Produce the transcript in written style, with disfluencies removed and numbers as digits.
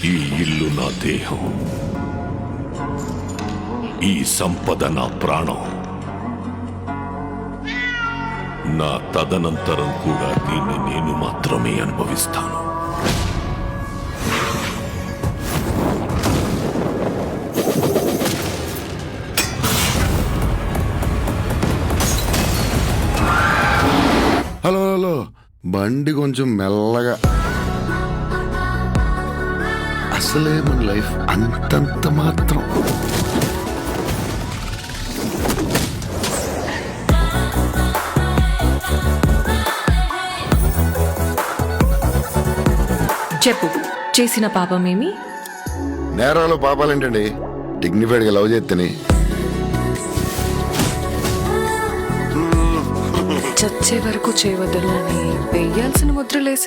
ఈ ఇల్లు నా దేహం, ఈ సంపద నా ప్రాణం. నా తదనంతరం కూడా దీన్ని నేను మాత్రమే అనుభవిస్తాను. హలో హలో, బండి కొంచెం మెల్లగా. అసలే మన లైఫ్ అంతంత మాత్రం. చెప్పు, చేసిన పాపమేమి? నేరాలు పాపాలేంటండి, డిగ్నిఫైడ్గా లవ్ చేస్తేనే. చచ్చే వరకు చేయవద్దని వేయాల్సిన ముద్రలేసి